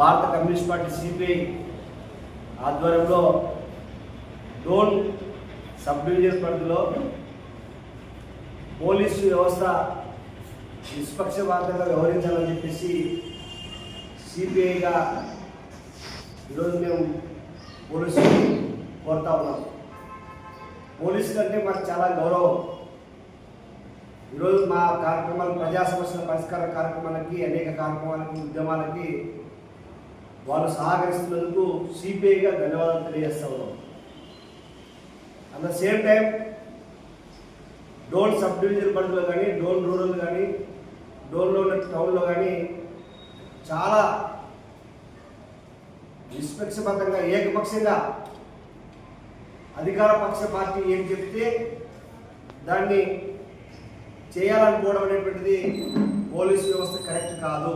భారత communist party CPI ఆధ్వర్యంలో Dhone sub division పరిధిలో పోలీసు వ్యవస్థ నిష్పక్షపాతంగా వ్యవహరించాలని చెప్పేసి సిపిఐగా ఈరోజు మేము పోలీసులు కోరుతా ఉన్నాం. పోలీసులు అంటే మాకు చాలా గౌరవం. ఈరోజు మా కార్యక్రమాలు, ప్రజా సమస్యల పరిష్కార కార్యక్రమాలకి, అనేక కార్యక్రమాలకి, ఉద్యమాలకి వాళ్ళు సహకరిస్తున్నందుకు సిపిఐగా ధన్యవాదాలు తెలియజేస్తా ఉన్నాం. At the same time Dhone sub division పరిధిలో కానీ, డోన్ రూరల్ కానీ, డోన్లో ఉన్న టౌన్లో కానీ చాలా నిష్పక్షపాతంగా, ఏకపక్షంగా అధికార పక్ష పార్టీ ఏం చెప్తే దాన్ని చేయాలనుకోవడం అనేటువంటిది పోలీసు వ్యవస్థ కరెక్ట్ కాదు.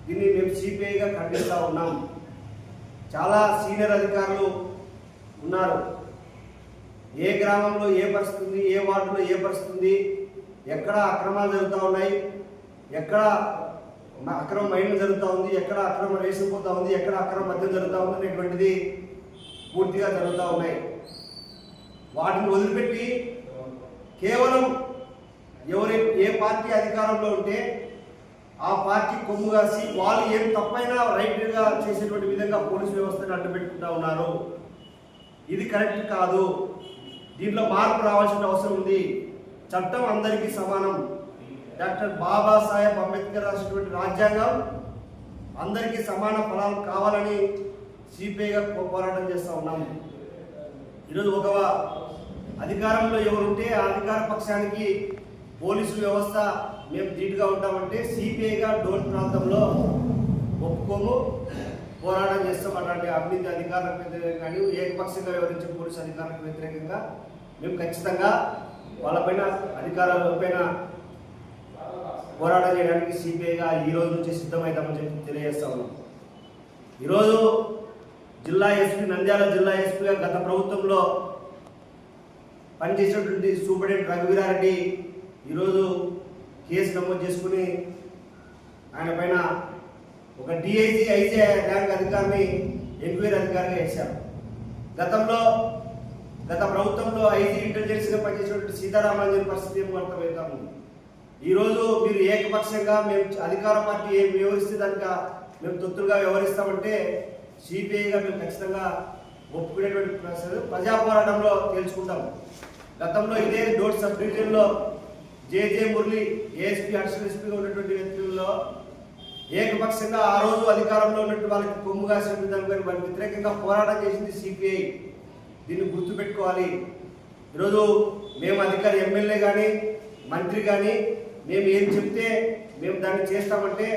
దీన్ని మేము సిపిఐగా ఖండిస్తూ ఉన్నాం. చాలా సీనియర్ అధికారులు ఉన్నారు. ఏ గ్రామంలో ఏ పరిస్థితి ఉంది, ఏ వార్డులో ఏ పరిస్థితి ఉంది, ఎక్కడ అక్రమాలు జరుగుతూ ఉన్నాయి, ఎక్కడ అక్రమ మైండ్ జరుగుతూ ఉంది, ఎక్కడ అక్రమ రేషన్ పోతూ ఉంది, ఎక్కడ అక్రమ మద్యం జరుగుతూ ఉంది అనేటువంటిది పూర్తిగా జరుగుతూ ఉన్నాయి. వాటిని వదిలిపెట్టి కేవలం ఏ పార్టీ అధికారంలో ఉంటే ఆ పార్టీ కొమ్ము కాసి వాళ్ళు ఏం తప్పైనా రైట్గా చేసేటువంటి విధంగా పోలీసు వ్యవస్థను అడ్డుపెట్టుకుంటా ఉన్నారు. ఇది కరెక్ట్ కాదు. దీంట్లో మార్పు రావాల్సిన అవసరం ఉంది. చట్టం అందరికీ సమానం. డాక్టర్ బాబాసాహెబ్ అంబేద్కర్ రాసినటువంటి రాజ్యాంగం అందరికీ సమాన ఫలాలు కావాలని సిపిఐగా పోరాటం చేస్తూ ఉన్నాము. ఈరోజు ఒక అధికారంలో ఎవరుంటే ఆ అధికార పక్షానికి పోలీసు వ్యవస్థ మేము ధీటుగా ఉంటామంటే సిపిఐగా డోన్ ప్రాంతంలో ఒప్పుకోము, పోరాటం చేస్తాం. అలాంటి అవినీతి అధికారులకు వ్యతిరేకంగా కానీ, ఏకపక్షంగా వ్యవహరించే పోలీసు అధికారులకు వ్యతిరేకంగా మేము ఖచ్చితంగా వాళ్ళపైన, అధికారులపైన పోరాటం చేయడానికి సిపిఐగా ఈ రోజు నుంచి సిద్ధమవుతామని చెప్పి తెలియజేస్తా ఉన్నాం. ఈరోజు జిల్లా ఎస్పీ, నంద్యాల జిల్లా ఎస్పీగా గత ప్రభుత్వంలో పనిచేసినటువంటి సూపరింటెండెంట్ రఘువీరారెడ్డి ఈరోజు కేసు నమోదు చేసుకుని ఆయన పైన ఒక డిఐజీ, ఐజీ ర్యాంక్ అధికారిని ఎంక్వైరీ అధికారిగా వేశారు. గత ప్రభుత్వంలో ఐజీ ఇంటెలిజెన్స్గా పనిచేసినటువంటి సీతారామరాజన్ పరిస్థితి ఏం అర్థమవుతా ఉంది. ఈరోజు మీరు ఏకపక్షంగా మేము అధికార పార్టీ ఏం వ్యవహరిస్తే దానికి మేము తొత్తులుగా వ్యవహరిస్తామంటే సిపిఐగా మేము ఖచ్చితంగా ఒప్పుకునేటువంటి ప్రజా పోరాటంలో తేల్చుకుంటాం. గతంలో ఇదే డోన్ సబ్ డివిజన్లో జేజే మురళి ఏఎస్పీ, అడిషనల్ ఎస్పీగా ఉన్నటువంటి వ్యక్తుల్లో ఏకపక్షంగా ఆ రోజు అధికారంలో ఉన్నట్టు వాళ్ళకి కొమ్ము కాసిన దానికి వాళ్ళకి వ్యతిరేకంగా పోరాటం చేసింది సిపిఐ. దీన్ని గుర్తుపెట్టుకోవాలి. ఈరోజు మేము అధికారి ఎమ్మెల్యే కానీ, మంత్రి కానీ మేము ఏం చెప్తే మేము దాన్ని చేస్తామంటే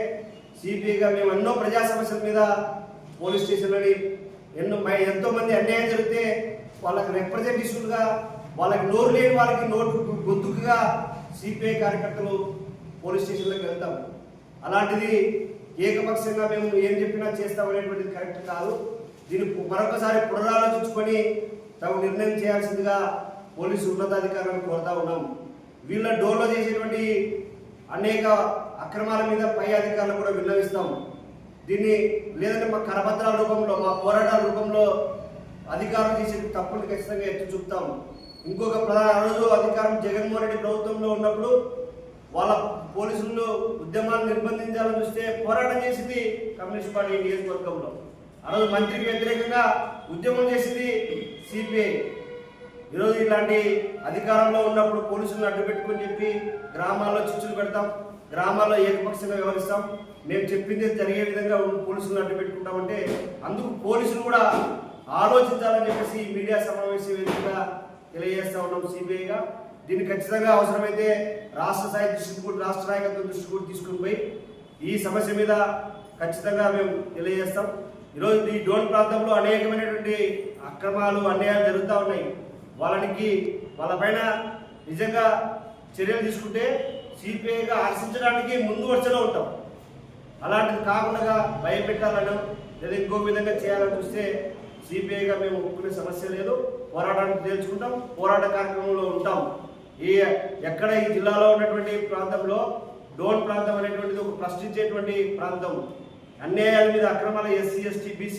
సిపిఐగా మేము ఎన్నో ప్రజా సమస్యల మీద పోలీస్ స్టేషన్లని ఎంతోమంది అన్యాయం జరిగితే వాళ్ళకి రిప్రజెంటేటివ్స్గా, వాళ్ళకి నోరు లేని వాళ్ళకి నోటు గొంతుకుగా సిపిఐ కార్యకర్తలు పోలీస్ స్టేషన్లోకి వెళ్తాము. అలాంటిది ఏకపక్షంగా మేము ఏం చెప్పినా చేస్తామనేటువంటిది కరెక్ట్ కాదు. దీన్ని మరొకసారి పునరాలోచించుకొని తగు నిర్ణయం చేయాల్సిందిగా పోలీసు ఉన్నతాధికారులను కోరుతా ఉన్నాం. వీళ్ళ డోర్లో చేసేటువంటి అనేక అక్రమాల మీద పై అధికారులు కూడా విన్నవిస్తాం. దీన్ని లేదంటే మా కరపత్రాల రూపంలో, మా పోరాటాల రూపంలో అధికారులు చేసే తప్పులు ఖచ్చితంగా ఎత్తి చూపుతాం. ఇంకొక ప్రధాన రోజు అధికారం జగన్మోహన్ రెడ్డి ప్రభుత్వంలో ఉన్నప్పుడు వాళ్ళ పోలీసులు ఉద్యమాన్ని నిర్బంధించాలని చూస్తే పోరాటం చేసింది కమ్యూనిస్ట్ పార్టీ నియోజకవర్గంలో. ఆ రోజు మంత్రికి వ్యతిరేకంగా ఉద్యమం చేసింది సిపిఐ. ఈరోజు ఇలాంటి అధికారంలో ఉన్నప్పుడు పోలీసులను అడ్డుపెట్టుకుని చెప్పి గ్రామాల్లో చిచ్చులు పెడతాం, గ్రామాల్లో ఏకపక్షంగా వ్యవహరిస్తాం, మేము చెప్పింది జరిగే విధంగా పోలీసులను అడ్డుపెట్టుకుంటామంటే అందుకు పోలీసులు కూడా ఆలోచించాలని చెప్పేసి మీడియా సమావేశం వేదికగా తెలియజేస్తా ఉన్నాం సిపిఐగా. దీన్ని ఖచ్చితంగా అవసరమైతే రాష్ట్ర స్థాయి దృష్టికి కూడా, రాష్ట్ర నాయకత్వం దృష్టికి కూడా తీసుకుని పోయి ఈ సమస్య మీద ఖచ్చితంగా మేము తెలియజేస్తాం. ఈరోజు ఈ డోన్ ప్రాంతంలో అనేకమైనటువంటి అక్రమాలు, అన్యాయాలు జరుగుతూ ఉన్నాయి. వాళ్ళపైన నిజంగా చర్యలు తీసుకుంటే సిపిఐగా హర్షించడానికి ముందు వరుసలో ఉంటాం. అలాంటిది కాకుండా భయపెట్టాలనో లేదా ఇంకో విధంగా చేయాలని చూస్తే సిపిఐగా మేము ఒప్పుకునే సమస్య లేదు. పోరాటానికి తేల్చుకుంటాం, పోరాట కార్యక్రమంలో ఉంటాం. ఎక్కడ ఈ జిల్లాలో ఉన్నటువంటి ప్రాంతంలో డోన్ ప్రాంతం అనేటువంటిది ఒక ప్రశ్నించేటువంటి ప్రాంతం. అన్యాయాల మీద అక్రమాల ఎస్సీ ఎస్టీ బీసీ